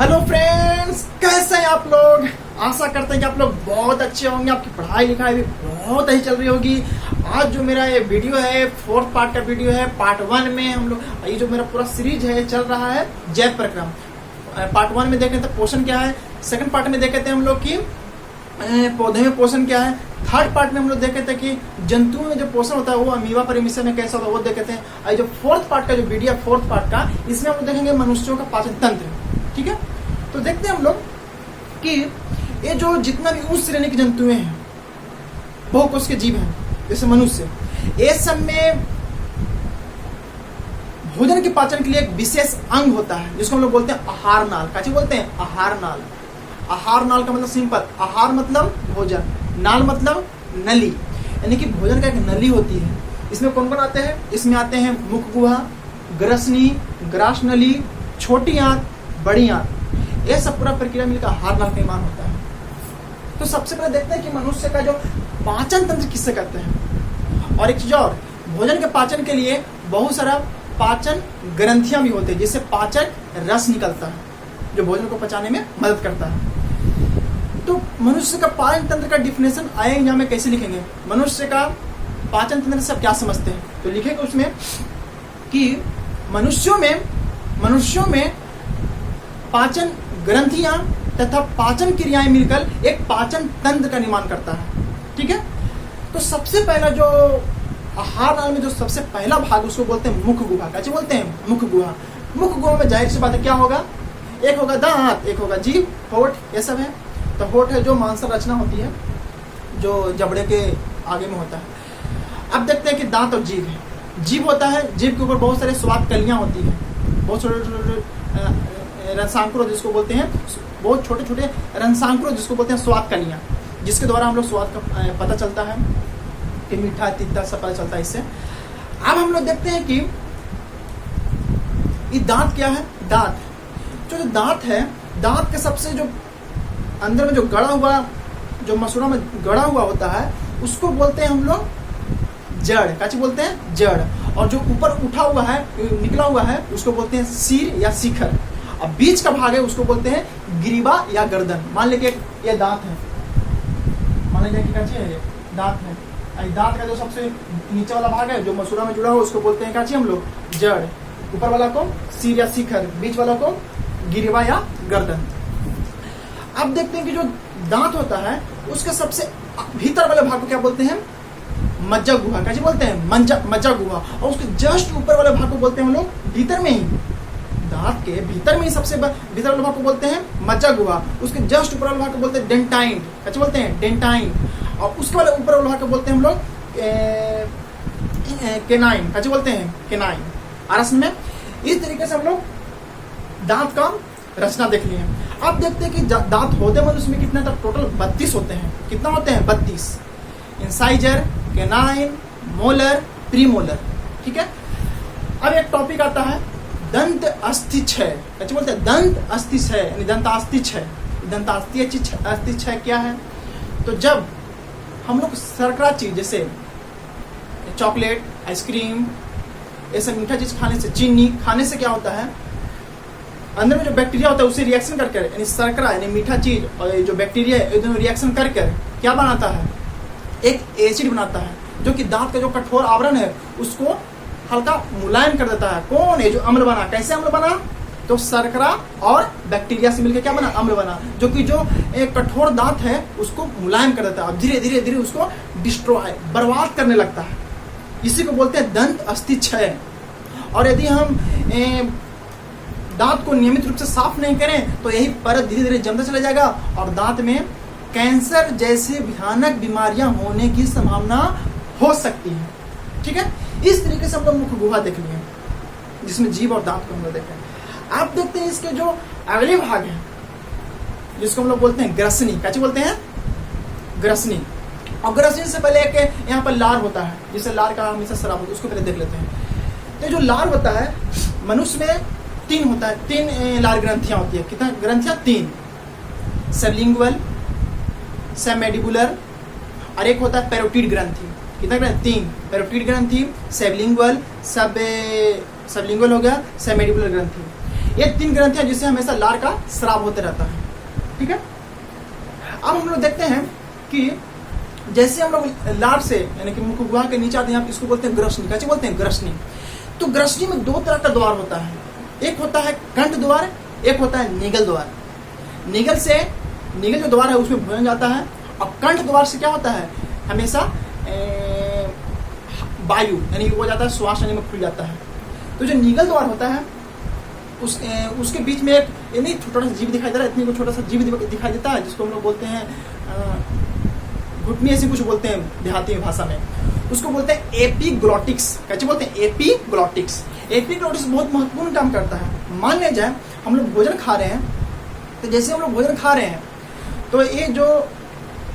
Hello friends, कैसे हैं आप लोग। आशा करते हैं कि आप लोग बहुत अच्छे होंगे, आपकी पढ़ाई लिखाई भी बहुत ही चल रही होगी। आज जो मेरा ये वीडियो है 4th पार्ट का वीडियो है। पार्ट 1 में हम लोग ये जो मेरा पूरा सीरीज है चल रहा है जैव प्रक्रम। पार्ट 1 में देखे थे पोषण क्या है, सेकंड पार्ट में देखे थे हम लोग की पौधे में पोषण क्या है, थर्ड पार्ट में हम लोग देखे थे कि जंतुओं में जो पोषण होता है वो अमीबा परिमिशन में कैसा होता है वो देखे थे। और जो 4th पार्ट का जो वीडियो है 4th पार्ट का, इसमें हम लोग देखेंगे मनुष्यों का पाचन तंत्र। ठीक है, तो देखते हैं हम लोग कि ये जो जितना भी उच्च श्रेणी के जंतुएं हैं, बहुकोश के जीव हैं जैसे मनुष्य, ये सब में भोजन के पाचन के लिए एक विशेष अंग होता है जिसको हम लोग बोलते हैं आहार नाल। क्या चीज बोलते हैं? आहार नाल। आहार नाल का मतलब सिंपल, आहार मतलब भोजन, नाल मतलब नली, यानी कि भोजन का एक नली होती है। इसमें कौन कौन आते हैं? इसमें आते हैं मुख गुहा, ग्रसनी, ग्रास नली, छोटी आंत, बड़ी आंत। यह सब पूरा प्रक्रिया मिलकर आहार नाल का निर्माण होता है। तो सबसे पहले देखते हैं कि मनुष्य का जो पाचन तंत्र किससे कहते हैं। और एक चीज और, भोजन के पाचन के लिए बहुत सारा पाचन ग्रंथियां भी होती है जिससे पाचक रस निकलता है जो भोजन को पचाने में मदद करता है। तो मनुष्य का पाचन तंत्र का डिफिनेशन आए यहाँ में कैसे लिखेंगे? मनुष्य का पाचन तंत्र से आप क्या समझते हैं? तो लिखेंगे उसमें कि मनुष्यों में पाचन ग्रंथियां तथा पाचन क्रियाएं मिलकर एक पाचन तंत्र का निर्माण करता है। ठीक है, तो सबसे पहला जो आहार नाल में जो सबसे पहला भाग उसको बोलते हैं मुख गुहा। कैसे बोलते हैं? मुख गुहा। मुख गुहा में जाहिर सी बात है क्या होगा? एक होगा दांत, एक होगा जीभ, होठ, ये सब है। तो होठ है जो मांसल रचना होती है जो जबड़े के आगे में होता है। अब देखते हैं कि दांत और जीभ है। जीभ होता है, जीभ के ऊपर बहुत सारे स्वाद कलियां होती है, बहुत छोटे रसांकुर जिसको बोलते हैं, बहुत छोटे छोटे रसांकुर जिसको बोलते हैं स्वाद कलियां, जिसके द्वारा हम लोग स्वाद का पता चलता है कि मीठा तीता सब पता चलता है इससे। अब हम लोग देखते हैं कि ये दांत क्या है। दांत जो दांत है, दांत के सबसे जो अंदर में जो गड़ा हुआ, जो मसूड़ा में गड़ा हुआ होता है उसको बोलते हैं हम लोग जड़। क्या बोलते हैं? जड़। और जो ऊपर उठा हुआ है, निकला हुआ है, उसको बोलते हैं सिर या शिखर। अब बीच का भाग है उसको बोलते हैं ग्रीवा या गर्दन। मान लीजिए ये दांत है, मान लीजिए कि कैसे है दांत है। दांत का जो सबसे नीचे वाला भाग है जो मसूड़ा में जुड़ा हुआ उसको बोलते हैं क्या हम लोग? जड़। ऊपर वाला को सिर या शिखर, बीच वाला को ग्रीवा या गर्दन। अब देखते हैं कि जो दांत होता है उसके सबसे भीतर वाले भाग को क्या बोलते हैं? मज्जा गुहा। कैसे बोलते हैं? मज्जा गुहा। और उसके जस्ट ऊपर वाले भाग को बोलते हैं हम लोग भीतर में ही, दांत के भीतर में ही सबसे भीतर वाले भाग को बोलते हैं मज्जा गुहा। उसके जस्ट ऊपर वाले भाग को बोलते हैं डेंटाइन। कैसे बोलते हैं? डेंटाइन। और उसके वाले ऊपर वाले भाग को बोलते हैं हम लोग केनाइन। कैसे बोलते हैं? केनाइन। आरस में इस तरीके से हम लोग दांत का रचना देख लिए। अब देखते हैं कि दांत होते मनुष्य में कितने तक? टोटल 32 होते हैं। कितना होते हैं? 32। Incisor, canine, molar, premolar. ठीक है, अब एक टॉपिक आता है दंत अस्थि क्षय। कैसे बोलते हैं? दंत अस्थि क्षय यानी दंतास्थि क्षय। दंतास्थि क्षय क्या है? तो जब हम लोग शर्करा चीज जैसे चॉकलेट, आइसक्रीम, ऐसा मीठा चीज खाने से, चीनी खाने से क्या होता है, अंदर में जो बैक्टीरिया होता है उससे रिएक्शन करके, यानी शर्करा यानी मीठा चीज और जो बैक्टीरिया है दोनों रिएक्शन करके क्या बनाता है? एक एसिड बनाता है जो कि दांत का जो कठोर आवरण है उसको हल्का मुलायम कर देता है। कौन है? जो अम्ल बना। कैसे अम्ल बना? तो शर्करा और बैक्टीरिया से मिलकर क्या बना? अम्ल बना, जो कि जो एक कठोर दांत है उसको मुलायम कर देता है और धीरे धीरे धीरे उसको डिस्ट्रॉय, बर्बाद करने लगता है। इसी को बोलते हैं दंत अस्थि क्षय। और यदि हम दांत को नियमित रूप से साफ नहीं करें तो यही परत धीरे धीरे जमता चला जाएगा और दांत में कैंसर जैसे भयानक बीमारियां होने की संभावना हो सकती है। ठीक है, इस तरीके से हम लोग मुख गुहा देख लिए जिसमें जीभ और दांत को हम लोग देखें। आप देखते हैं इसके जो अगले भाग है जिसको हम लोग बोलते हैं ग्रसनी। कैसे बोलते हैं? ग्रसनी। और ग्रसनी से पहले एक यहाँ पर लार होता है जिससे लार का हमेशा शराब होता है, उसको पहले देख लेते हैं। तो जो लार होता है मनुष्य में 3 होता है, 3 लार ग्रंथियां होती है। कितना ग्रंथियां? 3। सबलिंगुअल, सबमैंडिबुलर और एक होता है पैरोटिड ग्रंथि। कितना ग्रंथि? 3। पैरोटिड ग्रंथि, सबलिंगुअल, सबलिंगुअल हो गया, सबमैंडिबुलर ग्रंथि। ये 3 ग्रंथियां जिससे हमेशा लार का स्राव होते रहता है। ठीक है, अब हम लोग देखते हैं कि जैसे हम लोग लार से यानी कि मुख गुहा के नीचे आते हैं, इसको बोलते हैं ग्रसनी। कैसे बोलते हैं? ग्रसनी। तो ग्रसनी में 2 तरह का द्वार होता है, एक होता है कंठ द्वार, एक होता है निगल द्वार। निगल जो द्वार है उसमें भोजन जाता है, और कंठ द्वार से क्या होता है, हमेशा वायु यानी वो जाता है, श्वास यानी में खुल जाता है। तो जो निगल द्वार होता है उसके बीच में एक यानी छोटा सा जीव दिखाई दे रहा है, इतनी को छोटा सा जीव दिखाई देता है, जिसको हम लोग बोलते हैं घुटनी ऐसे कुछ बोलते हैं देहाती भाषा में, उसको बोलते हैं एपीग्लॉटिक्स। कैसे बोलते हैं? एपीग्लॉटिक्स। एपीग्लॉटिक्स बहुत महत्वपूर्ण काम करता है। मान लिया जाए हम लोग भोजन खा रहे हैं, तो जैसे हम लोग भोजन खा रहे हैं तो ये जो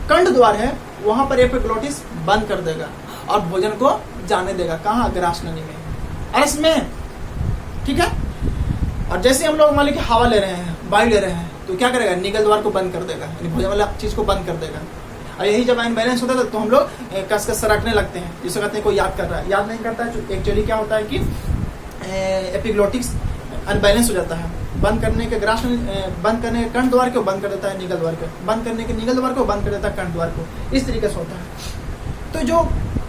कंठ द्वार है वहां पर एपीग्लॉटिक्स बंद कर देगा और भोजन को जाने देगा। कहाँ? ग्रास नली में, अरस में। ठीक है, और जैसे हम लोग मान लीजिए हवा ले रहे हैं, वायु ले रहे हैं, तो क्या करेगा? निगल द्वार को बंद कर देगा, यानी भोजन वाला चीज को बंद कर देगा। और यही जब अनबैलेंस होता है तो हम लोग कस कस सरकने लगते हैं, जिसको कहते हैं कोई याद कर रहा है, याद नहीं करता है। एक्चुअली क्या होता है कि एपिग्लॉटिक्स अनबैलेंस हो जाता है। बंद करने के बंद करने के कंठ द्वार को बंद कर देता है निगल द्वार को, बंद करने के निगल द्वार को बंद कर देता है कंठ द्वार को। इस तरीके से होता है। तो जो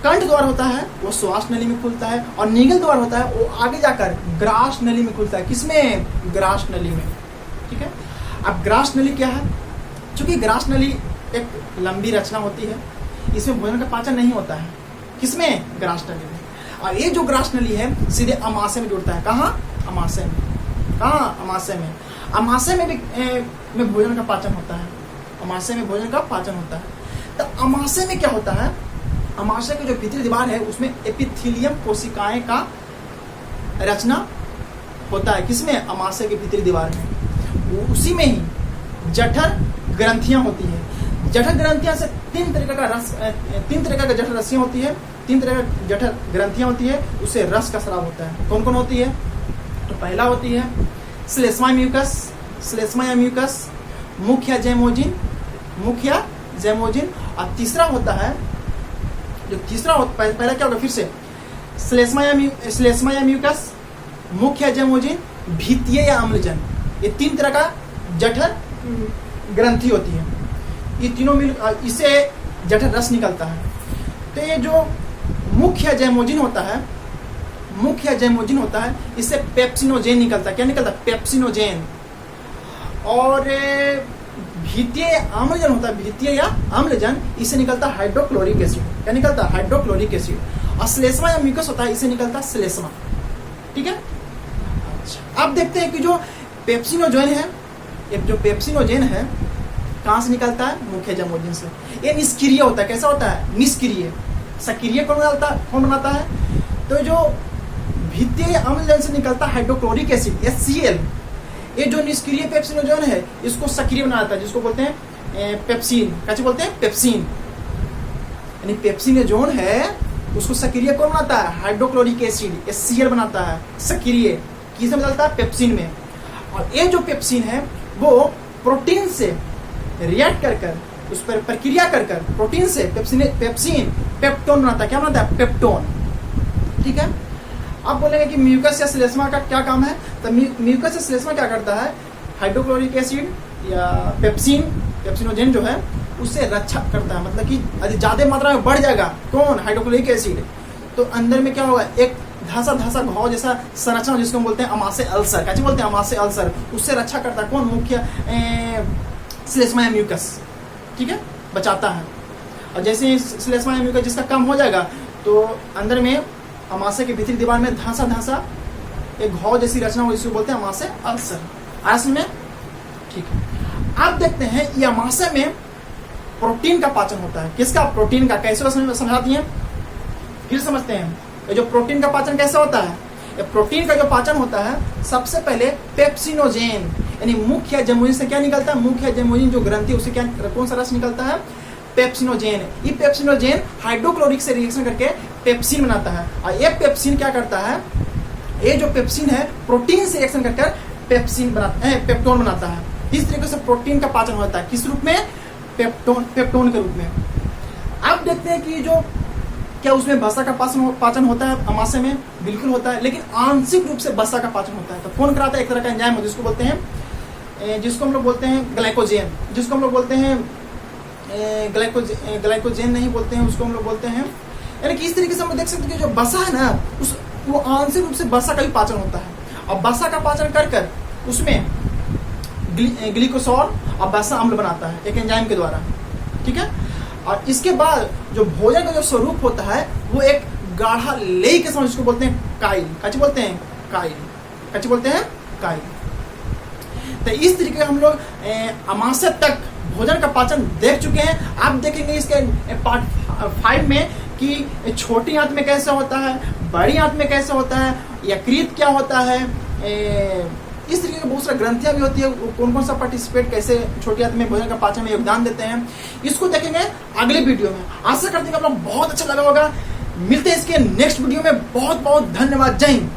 कंठ द्वार होता है वो श्वास नली में खुलता है, और निगल द्वार होता है वो आगे जाकर ग्रास नली में खुलता है। किसमें? ग्रास नली में। ठीक है, अब ग्रास नली क्या है? चूंकि ग्रास नली एक लंबी रचना होती है, इसमें भोजन का पाचन नहीं होता है। किसमें? ग्रास नली में। और ये जो ग्रास नली है सीधे अमाशय में जुड़ता है। कहाँ? अमाशय में। कहाँ? अमाशय में। अमाशय में भी भोजन का पाचन होता है। अमाशय में भोजन का पाचन होता है। तो अमाशय में क्या होता है? अमाशय की जो भीतरी दीवार है उसमें एपिथेलियम कोशिकाएं का रचना होता है। किसमें? अमाशय की भीतरी दीवार में। उसी में ही जठर ग्रंथियां होती है। जठर ग्रंथियां से 3 तरह का जठर रस्सियां होती है, 3 तरह का जठर ग्रंथियां होती है, उससे रस का स्राव होता है। कौन कौन होती है? तो पहला होती है श्लेष्मा म्यूकस, मुख्य जैमोजिन, और तीसरा होता है पहला क्या होगा? फिर से श्लेष्मा म्यूकस, मुख्य जैमोजिन, भीतीय या अम्लजन। ये 3 तरह का जठर ग्रंथि होती है। ये तीनों मिल इससे जठर रस निकलता है। तो ये जो मुख्य जैमोजिन होता है इससे पेप्सिनोजेन निकलता है। क्या निकलता है? पेप्सिनोजेन। और भीतीय अम्लजन होता है, भीतीय या अम्लजन, इससे निकलता है हाइड्रोक्लोरिक एसिड। क्या निकलता है? Hydrochloric acid. और श्लेष्मा या म्यूकस होता है, इससे निकलता है श्लेष्मा। ठीक है, अच्छा अब देखते हैं कि जो पेप्सिनोजेन है, जो पेप्सिनोजेन है कहाँ से निकलता है? मुख्य जैमोजिन से। ये निष्क्रिय होता है। कैसा होता है? निष्क्रिय। सक्रिय कौन बनाता है? तो जो भीतीय अम्लजन से निकलता है हाइड्रोक्लोरिक एसिड HCl। ये जो निष्क्रिय पेप्सिनोजेन है इसको सक्रिय बनाता है, जिसको बोलते हैं पेप्सिन। कैसे बोलते हैं? पेप्सिन। यानी पेप्सिनोजेन है उसको सक्रिय कौन बनाता है? हाइड्रोक्लोरिक एसिड HCl बनाता है, सक्रिय। किसमें बदलता है? पेप्सिन में। और ये जो पेप्सिन है वो प्रोटीन से रिएक्ट कर उस पर प्रक्रिया कर प्रोटीन से पेप्सिन पेप्टोन बनाता है। क्या बनाता है? पेप्टोन। ठीक है, अब बोलेंगे कि म्यूकस या श्लेष्मा का क्या काम है? तो म्यूकस या श्लेष्मा क्या करता है? हाइड्रोक्लोरिक एसिड या पेप्सिनोजेन जो है उससे रक्षा करता है। मतलब कि यदि ज्यादा मात्रा में बढ़ जाएगा कौन? हाइड्रोक्लोरिक एसिड, तो अंदर में क्या होगा? एक धसा घाव जैसा संरचना, जिसको हम बोलते हैं अमाशय अल्सर। कैसे बोलते हैं? अमाशय अल्सर। उससे रक्षा करता है कौन? मुख्य श्लेष्मा या म्यूकस। ठीक है, बचाता है। और जैसे श्लेष्मा या म्यूकस जिसका कम हो जाएगा तो अंदर में अमाशय के भीतरी दीवार में धसा एक घाव जैसी रचना हो, जिसको बोलते हैं अमाशय अल्सर। आस में ठीक है। अब देखते हैं ये अमाशय में प्रोटीन का पाचन होता है। किसका? प्रोटीन का। कैसे समझा दिए, फिर समझते हैं। ये जो प्रोटीन का पाचन कैसे होता है? ये प्रोटीन का जो पाचन होता है सबसे पहले पेप्सिनोजेन यानी मुख्य जैमोजिन से क्या निकलता है? मुख्य जैमोजिन जो ग्रंथि उससे क्या कौन सा रस निकलता है? पेप्सिनोजेन। ये पेप्सिनोजेन हाइड्रोक्लोरिक से रिएक्शन करके पेप्सिन बनाता है। और ये पेप्सिन क्या करता है? ये जो पेप्सिन है प्रोटीन से रिएक्शन करके पेप्टोन बनाता है। इस तरीके से प्रोटीन का पाचन होता है। किस रूप में? पेप्टोन के रूप में। अब देखते हैं कि जो क्या उसमें वसा का पाचन होता है अमाशय में? बिल्कुल होता है, लेकिन आंशिक रूप से वसा का पाचन होता है। तो कौन कराता है? एक तरह का एंजाइम जिसको बोलते हैं, जिसको हम लोग बोलते हैं ग्लाइकोजेन, जिसको हम लोग बोलते हैं ग्लाइकोजेन नहीं बोलते हैं, उसको हम लोग बोलते हैं, यानी कि इस तरीके से हम देख सकते हैं कि जो वसा है ना, वो आंशिक रूप से वसा का भी पाचन होता है, और वसा का पाचन कर उसमें ग्लिकोसॉल और वसा अम्ल बनाता है एक एंजाइम के द्वारा, ठीक है। और इसके बाद जो भोजन का जो स्वरूप होता है वो एक गाढ़ा लेई के समझ, इसको बोलते हैं काइल, कच्ची बोलते हैं काइल, कच्ची बोलते हैं काइल। तो इस तरीके हम लोग अमाशय तक भोजन का पाचन देख चुके हैं। आप देखेंगे इसके पार्ट 5 में कि छोटी आंत में कैसे होता है, बड़ी आंत में कैसे होता है, यकृत क्या होता है, इस तरीके की बहुत सारी ग्रंथियां भी होती है, कौन कौन सा पार्टिसिपेट कैसे छोटी आंत में भोजन का पाचन में योगदान देते हैं, इसको देखेंगे अगले वीडियो में। आशा करते हैं कि आप लोग बहुत अच्छा लगा होगा। मिलते हैं इसके नेक्स्ट वीडियो में। बहुत बहुत धन्यवाद। जय हिंद।